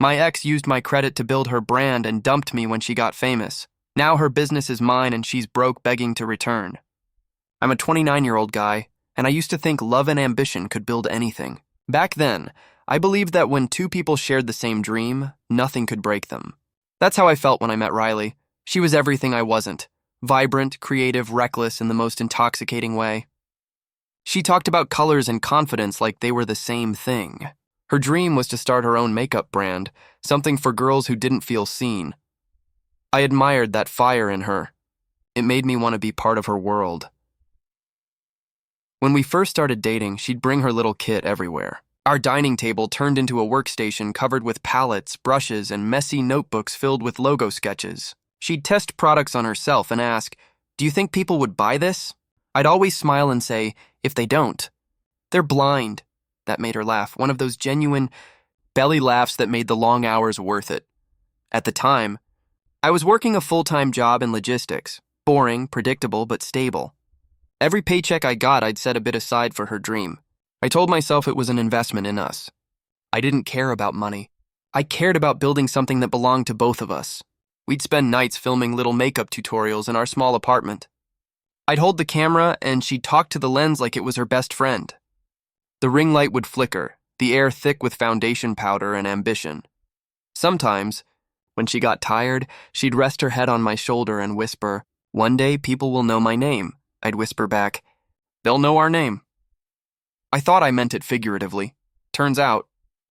My ex used my credit to build her brand and dumped me when she got famous. Now her business is mine and she's broke begging to return. I'm a 29-year-old guy, and I used to think love and ambition could build anything. Back then, I believed that when two people shared the same dream, nothing could break them. That's how I felt when I met Riley. She was everything I wasn't. Vibrant, creative, reckless in the most intoxicating way. She talked about colors and confidence like they were the same thing. Her dream was to start her own makeup brand, something for girls who didn't feel seen. I admired that fire in her. It made me want to be part of her world. When we first started dating, she'd bring her little kit everywhere. Our dining table turned into a workstation covered with palettes, brushes, and messy notebooks filled with logo sketches. She'd test products on herself and ask, "Do you think people would buy this?" I'd always smile and say, "If they don't, they're blind." That made her laugh, one of those genuine belly laughs that made the long hours worth it. At the time, I was working a full-time job in logistics, boring, predictable, but stable. Every paycheck I got, I'd set a bit aside for her dream. I told myself it was an investment in us. I didn't care about money. I cared about building something that belonged to both of us. We'd spend nights filming little makeup tutorials in our small apartment. I'd hold the camera and she'd talk to the lens like it was her best friend. The ring light would flicker, the air thick with foundation powder and ambition. Sometimes, when she got tired, she'd rest her head on my shoulder and whisper, "One day people will know my name." I'd whisper back, "They'll know our name." I thought I meant it figuratively. Turns out,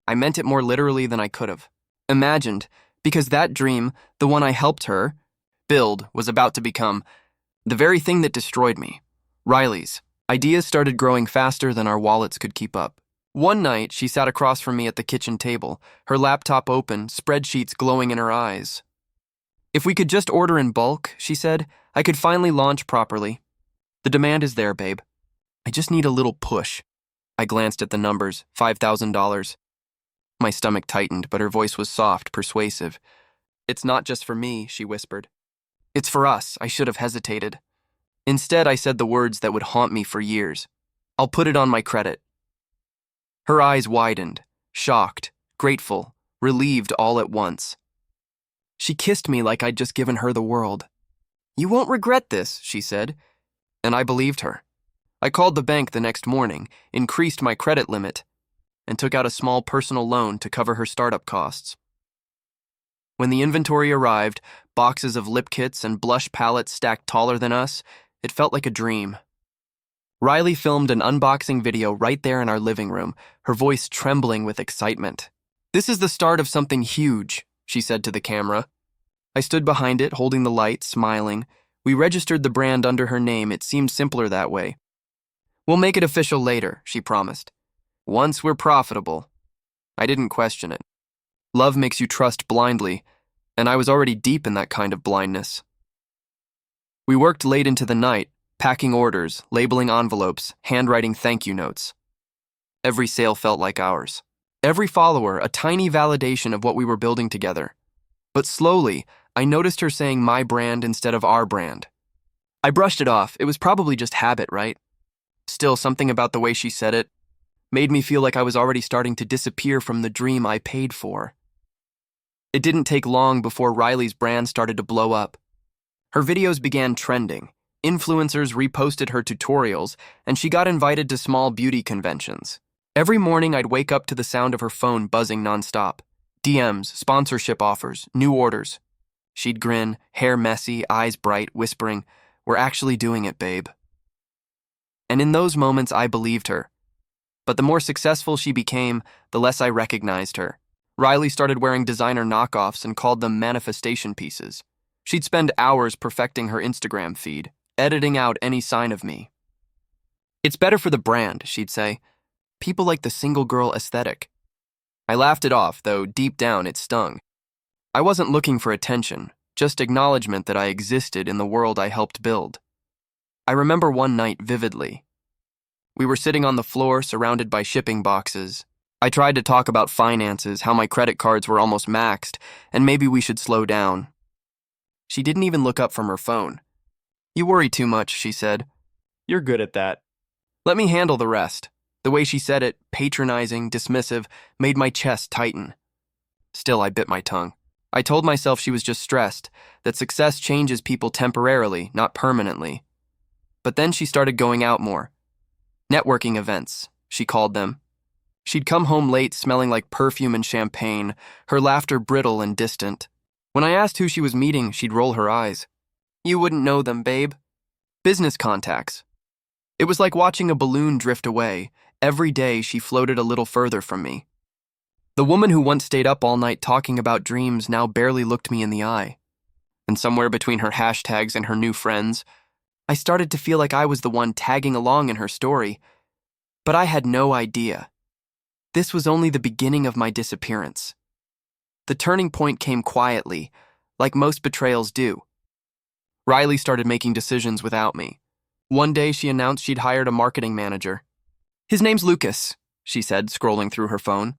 I meant it more literally than I could have imagined, because that dream, the one I helped her build, was about to become the very thing that destroyed me. Riley's. Ideas started growing faster than our wallets could keep up. One night, she sat across from me at the kitchen table, her laptop open, spreadsheets glowing in her eyes. "If we could just order in bulk," she said, "I could finally launch properly. The demand is there, babe. I just need a little push." I glanced at the numbers, $5,000. My stomach tightened, but her voice was soft, persuasive. "It's not just for me," she whispered. "It's for us." I should have hesitated. Instead, I said the words that would haunt me for years. "I'll put it on my credit." Her eyes widened, shocked, grateful, relieved all at once. She kissed me like I'd just given her the world. "You won't regret this," she said, and I believed her. I called the bank the next morning, increased my credit limit, and took out a small personal loan to cover her startup costs. When the inventory arrived, boxes of lip kits and blush palettes stacked taller than us, it felt like a dream. Riley filmed an unboxing video right there in our living room, her voice trembling with excitement. "This is the start of something huge," she said to the camera. I stood behind it, holding the light, smiling. We registered the brand under her name. It seemed simpler that way. "We'll make it official later," she promised. "Once we're profitable." I didn't question it. Love makes you trust blindly, and I was already deep in that kind of blindness. We worked late into the night, packing orders, labeling envelopes, handwriting thank you notes. Every sale felt like ours. Every follower, a tiny validation of what we were building together. But slowly, I noticed her saying my brand instead of our brand. I brushed it off. It was probably just habit, right? Still, something about the way she said it made me feel like I was already starting to disappear from the dream I paid for. It didn't take long before Riley's brand started to blow up. Her videos began trending. Influencers reposted her tutorials, and she got invited to small beauty conventions. Every morning, I'd wake up to the sound of her phone buzzing nonstop. DMs, sponsorship offers, new orders. She'd grin, hair messy, eyes bright, whispering, "We're actually doing it, babe." And in those moments, I believed her. But the more successful she became, the less I recognized her. Riley started wearing designer knockoffs and called them manifestation pieces. She'd spend hours perfecting her Instagram feed, editing out any sign of me. "It's better for the brand," she'd say. "People like the single girl aesthetic." I laughed it off, though deep down it stung. I wasn't looking for attention, just acknowledgement that I existed in the world I helped build. I remember one night vividly. We were sitting on the floor surrounded by shipping boxes. I tried to talk about finances, how my credit cards were almost maxed, and maybe we should slow down. She didn't even look up from her phone. "You worry too much," she said. "You're good at that. Let me handle the rest." The way she said it, patronizing, dismissive, made my chest tighten. Still, I bit my tongue. I told myself she was just stressed, that success changes people temporarily, not permanently. But then she started going out more. Networking events, she called them. She'd come home late smelling like perfume and champagne, her laughter brittle and distant. When I asked who she was meeting, she'd roll her eyes. You wouldn't know them, babe. Business contacts. It was like watching a balloon drift away. Every day she floated a little further from me. The woman who once stayed up all night talking about dreams now barely looked me in the eye. And somewhere between her hashtags and her new friends, I started to feel like I was the one tagging along in her story. But I had no idea. This was only the beginning of my disappearance. The turning point came quietly, like most betrayals do. Riley started making decisions without me. One day she announced she'd hired a marketing manager. His name's Lucas, she said, scrolling through her phone.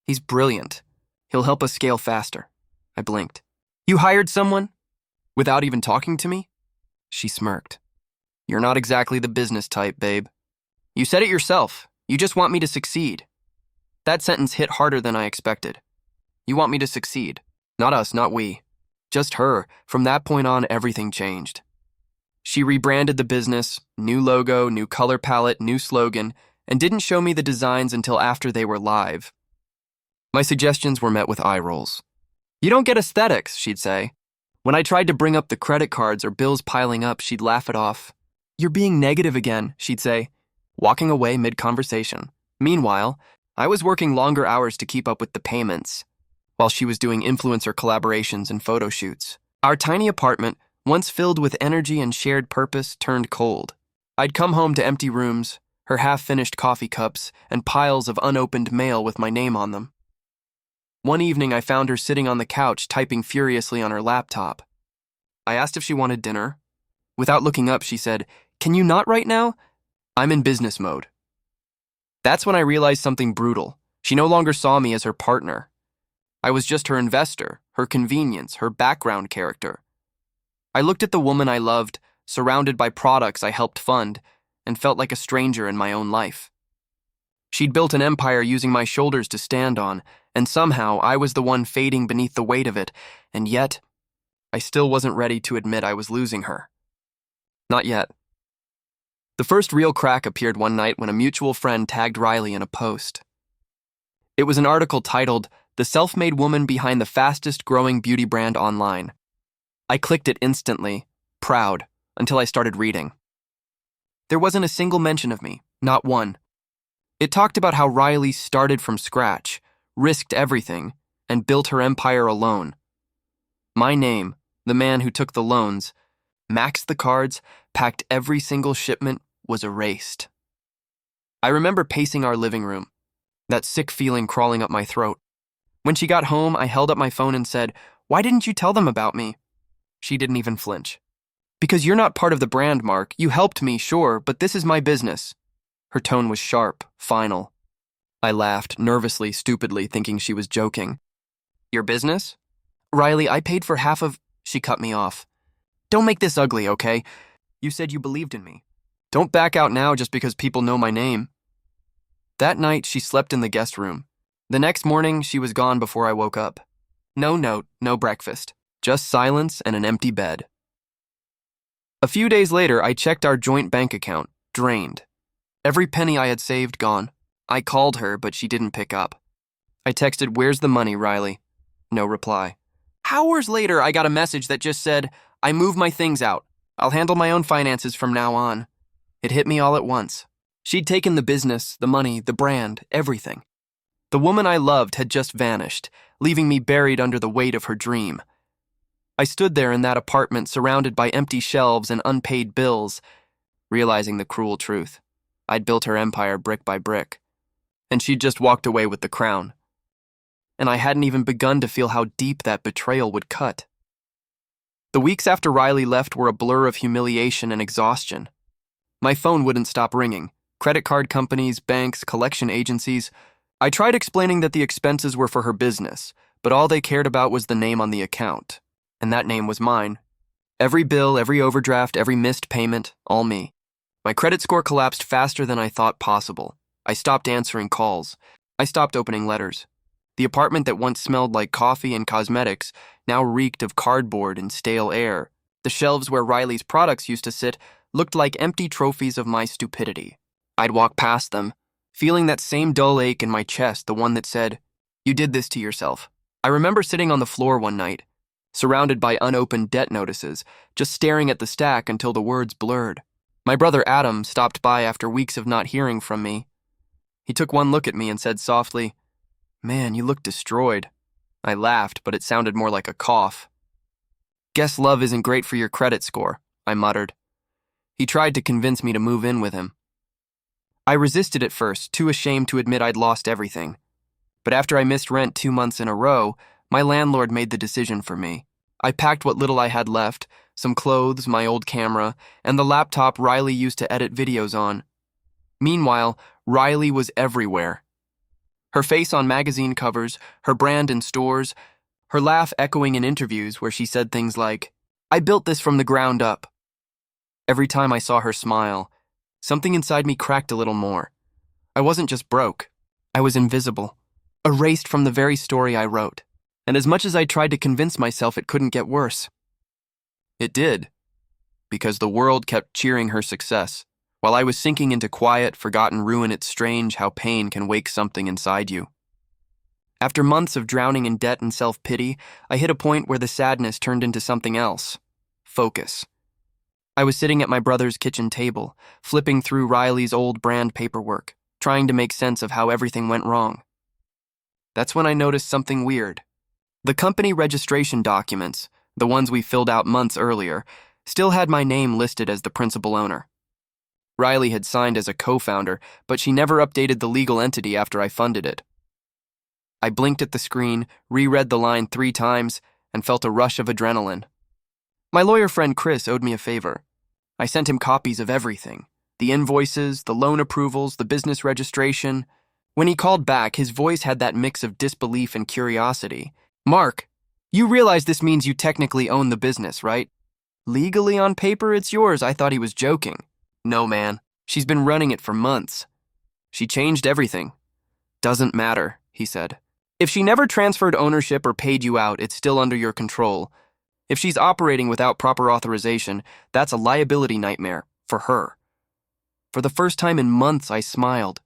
He's brilliant. He'll help us scale faster. I blinked. You hired someone? Without even talking to me? She smirked. You're not exactly the business type, babe. You said it yourself. You just want me to succeed. That sentence hit harder than I expected. You want me to succeed. Not us, not we. Just her. From that point on, everything changed. She rebranded the business, new logo, new color palette, new slogan, and didn't show me the designs until after they were live. My suggestions were met with eye rolls. You don't get aesthetics, she'd say. When I tried to bring up the credit cards or bills piling up, she'd laugh it off. You're being negative again, she'd say, walking away mid-conversation. Meanwhile, I was working longer hours to keep up with the payments, while she was doing influencer collaborations and photo shoots. Our tiny apartment, once filled with energy and shared purpose, turned cold. I'd come home to empty rooms, her half-finished coffee cups, and piles of unopened mail with my name on them. One evening, I found her sitting on the couch, typing furiously on her laptop. I asked if she wanted dinner. Without looking up, she said, "Can you not right now? I'm in business mode." That's when I realized something brutal. She no longer saw me as her partner. I was just her investor, her convenience, her background character. I looked at the woman I loved, surrounded by products I helped fund, and felt like a stranger in my own life. She'd built an empire using my shoulders to stand on, and somehow I was the one fading beneath the weight of it, and yet, I still wasn't ready to admit I was losing her. Not yet. The first real crack appeared one night when a mutual friend tagged Riley in a post. It was an article titled, "The Self-Made Woman Behind the Fastest Growing Beauty Brand Online." I clicked it instantly, proud, until I started reading. There wasn't a single mention of me, not one. It talked about how Riley started from scratch, risked everything, and built her empire alone. My name, the man who took the loans, maxed the cards, packed every single shipment, was erased. I remember pacing our living room, that sick feeling crawling up my throat. When she got home, I held up my phone and said, "Why didn't you tell them about me?" She didn't even flinch. "Because you're not part of the brand, Mark. You helped me, sure, but this is my business." Her tone was sharp, final. I laughed, nervously, stupidly, thinking she was joking. "Your business?" "Riley, I paid for half of—" She cut me off. "Don't make this ugly, okay? You said you believed in me. Don't back out now just because people know my name." That night, she slept in the guest room. The next morning, she was gone before I woke up. No note, no breakfast. Just silence and an empty bed. A few days later, I checked our joint bank account, drained. Every penny I had saved gone. I called her, but she didn't pick up. I texted, "Where's the money, Riley?" No reply. Hours later, I got a message that just said, "I move my things out. I'll handle my own finances from now on." It hit me all at once. She'd taken the business, the money, the brand, everything. The woman I loved had just vanished, leaving me buried under the weight of her dream. I stood there in that apartment surrounded by empty shelves and unpaid bills, realizing the cruel truth. I'd built her empire brick by brick, and she'd just walked away with the crown. And I hadn't even begun to feel how deep that betrayal would cut. The weeks after Riley left were a blur of humiliation and exhaustion. My phone wouldn't stop ringing. Credit card companies, banks, collection agencies. I tried explaining that the expenses were for her business, but all they cared about was the name on the account. And that name was mine. Every bill, every overdraft, every missed payment, all me. My credit score collapsed faster than I thought possible. I stopped answering calls. I stopped opening letters. The apartment that once smelled like coffee and cosmetics now reeked of cardboard and stale air. The shelves where Riley's products used to sit looked like empty trophies of my stupidity. I'd walk past them, feeling that same dull ache in my chest, the one that said, "You did this to yourself." I remember sitting on the floor one night, surrounded by unopened debt notices, just staring at the stack until the words blurred. My brother Adam stopped by after weeks of not hearing from me. He took one look at me and said softly, "Man, you look destroyed." I laughed, but it sounded more like a cough. "Guess love isn't great for your credit score," I muttered. He tried to convince me to move in with him. I resisted at first, too ashamed to admit I'd lost everything. But after I missed rent 2 months in a row, my landlord made the decision for me. I packed what little I had left, some clothes, my old camera, and the laptop Riley used to edit videos on. Meanwhile, Riley was everywhere. Her face on magazine covers, her brand in stores, her laugh echoing in interviews where she said things like, "I built this from the ground up." Every time I saw her smile, something inside me cracked a little more. I wasn't just broke. I was invisible, erased from the very story I wrote. And as much as I tried to convince myself it couldn't get worse, it did, because the world kept cheering her success. While I was sinking into quiet, forgotten ruin, it's strange how pain can wake something inside you. After months of drowning in debt and self-pity, I hit a point where the sadness turned into something else: focus. I was sitting at my brother's kitchen table, flipping through Riley's old brand paperwork, trying to make sense of how everything went wrong. That's when I noticed something weird. The company registration documents, the ones we filled out months earlier, still had my name listed as the principal owner. Riley had signed as a co-founder, but she never updated the legal entity after I funded it. I blinked at the screen, reread the line 3 times, and felt a rush of adrenaline. My lawyer friend Chris owed me a favor. I sent him copies of everything: the invoices, the loan approvals, the business registration. When he called back, his voice had that mix of disbelief and curiosity. "Mark, you realize this means you technically own the business, right? Legally on paper, it's yours." I thought he was joking. "No, man. She's been running it for months. She changed everything." "Doesn't matter," he said. "If she never transferred ownership or paid you out, it's still under your control. If she's operating without proper authorization, that's a liability nightmare for her." For the first time in months, I smiled.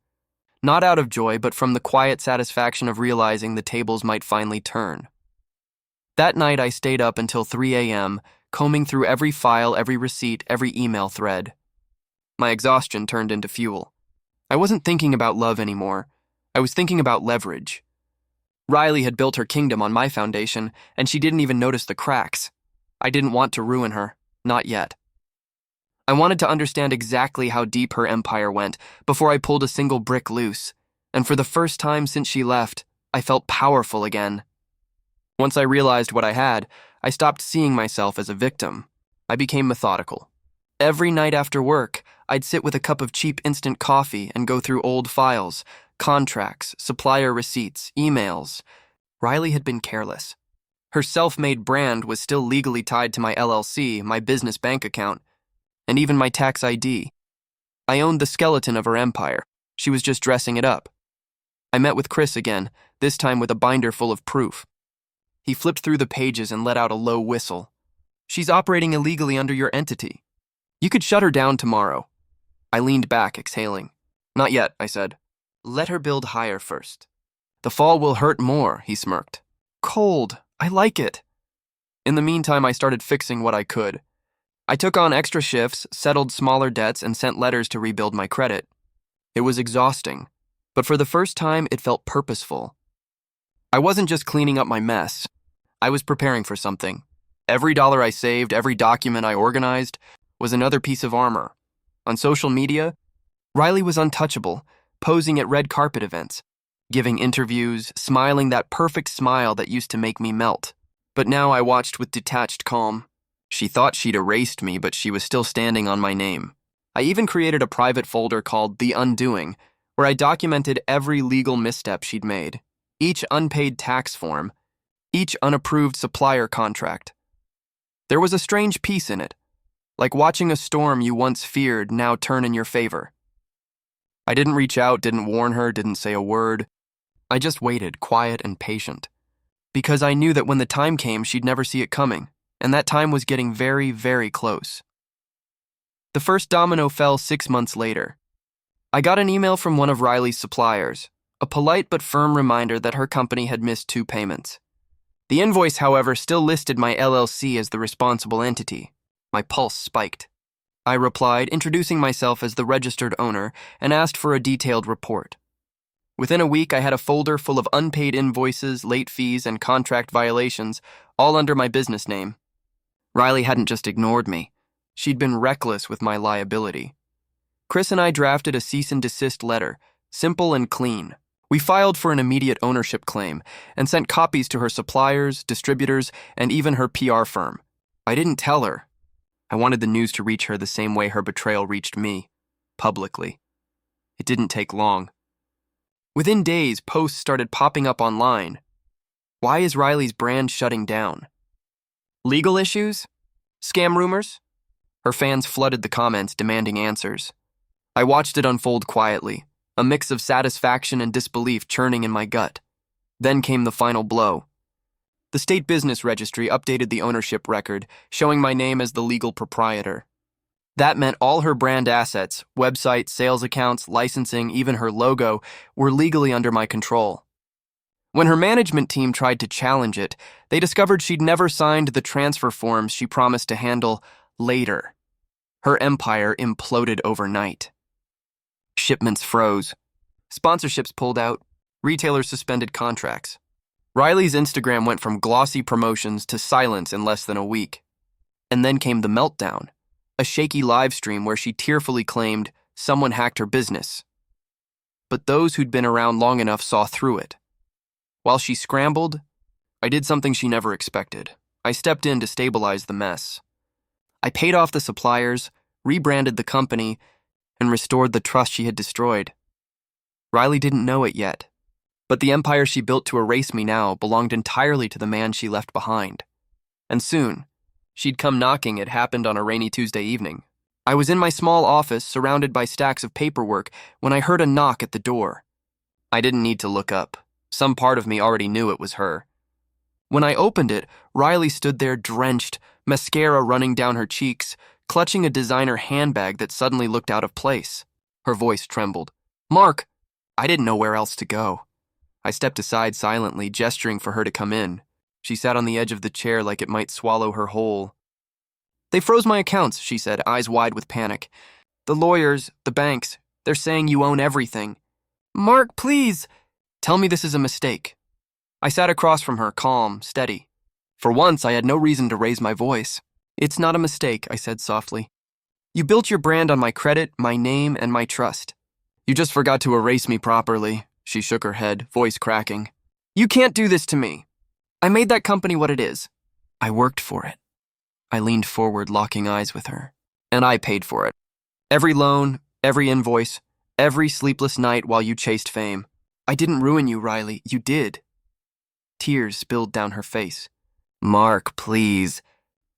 Not out of joy, but from the quiet satisfaction of realizing the tables might finally turn. That night, I stayed up until 3 a.m., combing through every file, every receipt, every email thread. My exhaustion turned into fuel. I wasn't thinking about love anymore. I was thinking about leverage. Riley had built her kingdom on my foundation, and she didn't even notice the cracks. I didn't want to ruin her, not yet. I wanted to understand exactly how deep her empire went before I pulled a single brick loose, and for the first time since she left, I felt powerful again. Once I realized what I had, I stopped seeing myself as a victim. I became methodical. Every night after work, I'd sit with a cup of cheap instant coffee and go through old files, contracts, supplier receipts, emails. Riley had been careless. Her self-made brand was still legally tied to my LLC, my business bank account, and even my tax ID. I owned the skeleton of her empire. She was just dressing it up. I met with Chris again, this time with a binder full of proof. He flipped through the pages and let out a low whistle. "She's operating illegally under your entity. You could shut her down tomorrow." I leaned back, exhaling. "Not yet," I said. "Let her build higher first." "The fall will hurt more," he smirked. "Cold. I like it." In the meantime, I started fixing what I could. I took on extra shifts, settled smaller debts, and sent letters to rebuild my credit. It was exhausting, but for the first time, it felt purposeful. I wasn't just cleaning up my mess. I was preparing for something. Every dollar I saved, every document I organized, was another piece of armor. On social media, Riley was untouchable, posing at red carpet events, giving interviews, smiling that perfect smile that used to make me melt. But now I watched with detached calm. She thought she'd erased me, but she was still standing on my name. I even created a private folder called The Undoing, where I documented every legal misstep she'd made, each unpaid tax form, each unapproved supplier contract. There was a strange peace in it, like watching a storm you once feared now turn in your favor. I didn't reach out, didn't warn her, didn't say a word. I just waited, quiet and patient, because I knew that when the time came, she'd never see it coming, and that time was getting very, very close. The first domino fell 6 months later. I got an email from one of Riley's suppliers, a polite but firm reminder that her company had missed 2 payments. The invoice, however, still listed my LLC as the responsible entity. My pulse spiked. I replied, introducing myself as the registered owner, and asked for a detailed report. Within a week, I had a folder full of unpaid invoices, late fees, and contract violations, all under my business name. Riley hadn't just ignored me. She'd been reckless with my liability. Chris and I drafted a cease and desist letter, simple and clean. We filed for an immediate ownership claim and sent copies to her suppliers, distributors, and even her PR firm. I didn't tell her. I wanted the news to reach her the same way her betrayal reached me, publicly. It didn't take long. Within days, posts started popping up online. Why is Riley's brand shutting down? Legal issues? Scam rumors? Her fans flooded the comments demanding answers. I watched it unfold quietly, a mix of satisfaction and disbelief churning in my gut. Then came the final blow. The state business registry updated the ownership record, showing my name as the legal proprietor. That meant all her brand assets, website, sales accounts, licensing, even her logo, were legally under my control. When her management team tried to challenge it, they discovered she'd never signed the transfer forms she promised to handle later. Her empire imploded overnight. Shipments froze. Sponsorships pulled out. Retailers suspended contracts. Riley's Instagram went from glossy promotions to silence in less than a week. And then came the meltdown, a shaky live stream where she tearfully claimed someone hacked her business. But those who'd been around long enough saw through it. While she scrambled, I did something she never expected. I stepped in to stabilize the mess. I paid off the suppliers, rebranded the company, and restored the trust she had destroyed. Riley didn't know it yet, but the empire she built to erase me now belonged entirely to the man she left behind. And soon, she'd come knocking. It happened on a rainy Tuesday evening. I was in my small office, surrounded by stacks of paperwork, when I heard a knock at the door. I didn't need to look up. Some part of me already knew it was her. When I opened it, Riley stood there drenched, mascara running down her cheeks, clutching a designer handbag that suddenly looked out of place. Her voice trembled. "Mark!" I didn't know where else to go. I stepped aside silently, gesturing for her to come in. She sat on the edge of the chair like it might swallow her whole. "They froze my accounts," she said, eyes wide with panic. "The lawyers, the banks, they're saying you own everything." "Mark, please!" "Tell me this is a mistake." I sat across from her, calm, steady. For once, I had no reason to raise my voice. "It's not a mistake," I said softly. "You built your brand on my credit, my name, and my trust. You just forgot to erase me properly." She shook her head, voice cracking. "You can't do this to me. I made that company what it is. I worked for it." I leaned forward, locking eyes with her. "And I paid for it. Every loan, every invoice, every sleepless night while you chased fame. I didn't ruin you, Riley. You did." Tears spilled down her face. "Mark, please."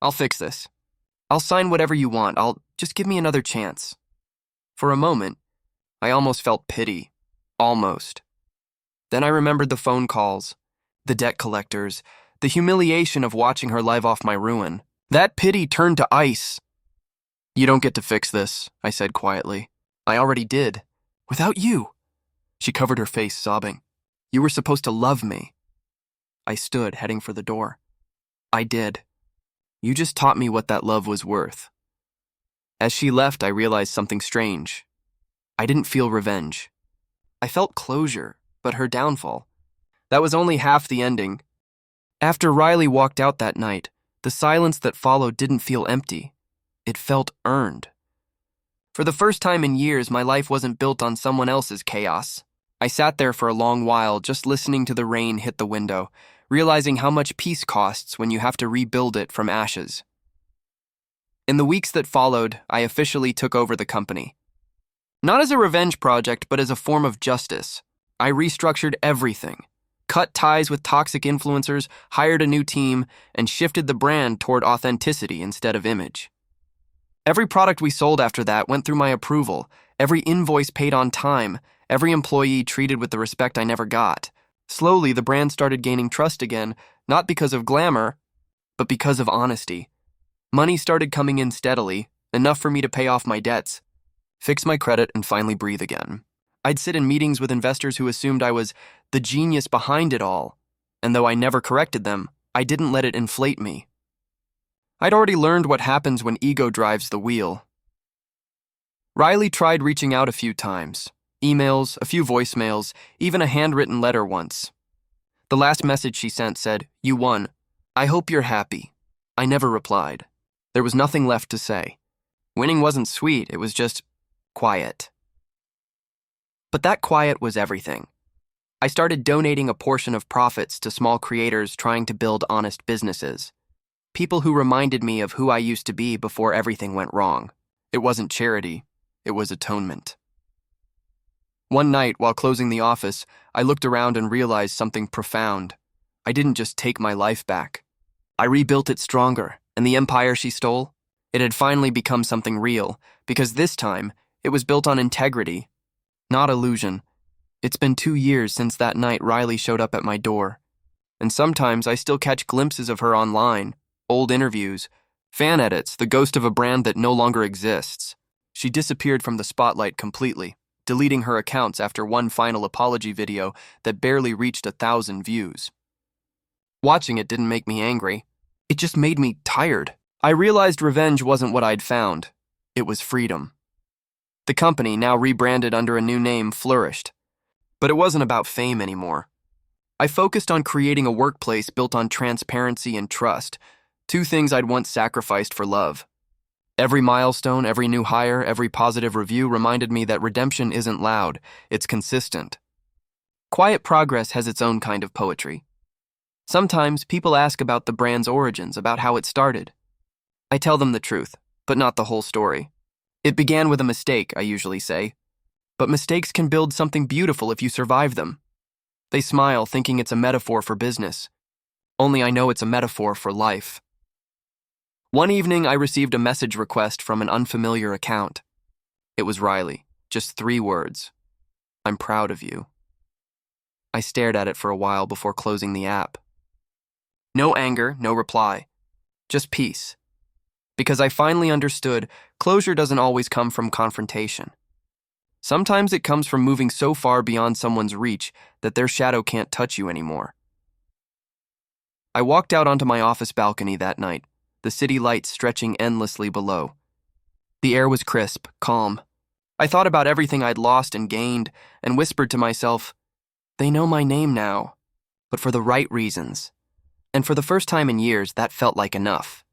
"I'll fix this. I'll sign whatever you want. Just give me another chance." For a moment, I almost felt pity. Almost. Then I remembered the phone calls, the debt collectors, the humiliation of watching her live off my ruin. That pity turned to ice. "You don't get to fix this," I said quietly. "I already did. Without you." She covered her face, sobbing. "You were supposed to love me." I stood, heading for the door. "I did. You just taught me what that love was worth." As she left, I realized something strange. I didn't feel revenge. I felt closure, but her downfall. That was only half the ending. After Riley walked out that night, the silence that followed didn't feel empty. It felt earned. For the first time in years, my life wasn't built on someone else's chaos. I sat there for a long while, just listening to the rain hit the window, realizing how much peace costs when you have to rebuild it from ashes. In the weeks that followed, I officially took over the company. Not as a revenge project, but as a form of justice. I restructured everything, cut ties with toxic influencers, hired a new team, and shifted the brand toward authenticity instead of image. Every product we sold after that went through my approval, every invoice paid on time, every employee treated with the respect I never got. Slowly, the brand started gaining trust again, not because of glamour, but because of honesty. Money started coming in steadily, enough for me to pay off my debts, fix my credit, and finally breathe again. I'd sit in meetings with investors who assumed I was the genius behind it all, and though I never corrected them, I didn't let it inflate me. I'd already learned what happens when ego drives the wheel. Riley tried reaching out a few times. Emails, a few voicemails, even a handwritten letter once. The last message she sent said, "You won. I hope you're happy." I never replied. There was nothing left to say. Winning wasn't sweet, it was just quiet. But that quiet was everything. I started donating a portion of profits to small creators trying to build honest businesses. People who reminded me of who I used to be before everything went wrong. It wasn't charity, it was atonement. One night, while closing the office, I looked around and realized something profound. I didn't just take my life back. I rebuilt it stronger, and the empire she stole, it had finally become something real, because this time, it was built on integrity, not illusion. It's been 2 years since that night Riley showed up at my door, and sometimes I still catch glimpses of her online, old interviews, fan edits, the ghost of a brand that no longer exists. She disappeared from the spotlight completely, deleting her accounts after one final apology video that barely reached 1,000 views. Watching it didn't make me angry. It just made me tired. I realized revenge wasn't what I'd found. It was freedom. The company, now rebranded under a new name, flourished. But it wasn't about fame anymore. I focused on creating a workplace built on transparency and trust, 2 things I'd once sacrificed for love. Every milestone, every new hire, every positive review reminded me that redemption isn't loud, it's consistent. Quiet progress has its own kind of poetry. Sometimes people ask about the brand's origins, about how it started. I tell them the truth, but not the whole story. It began with a mistake, I usually say. But mistakes can build something beautiful if you survive them. They smile, thinking it's a metaphor for business. Only I know it's a metaphor for life. One evening, I received a message request from an unfamiliar account. It was Riley, just 3 words. "I'm proud of you." I stared at it for a while before closing the app. No anger, no reply, just peace. Because I finally understood, closure doesn't always come from confrontation. Sometimes it comes from moving so far beyond someone's reach that their shadow can't touch you anymore. I walked out onto my office balcony that night, the city lights stretching endlessly below. The air was crisp, calm. I thought about everything I'd lost and gained, and whispered to myself, they know my name now, but for the right reasons. And for the first time in years, that felt like enough.